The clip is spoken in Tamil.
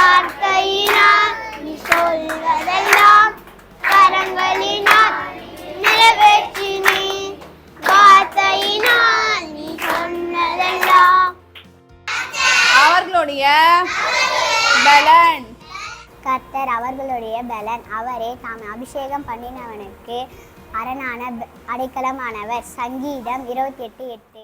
வார்த்தையினால் நீ சொல்வதெல்லாம் கரங்களினால் நிறைவேற்றினே. வார்த்தையினால் நீ சொன்னதெல்லாம் அவர்களுடைய பலன். கர்த்தர் அவர்களுடைய பலன். அவரே தாம் அபிஷேகம் பண்ணினவனுக்கு அரணான அடைக்கலமானவர். சங்கீதம் 28:8.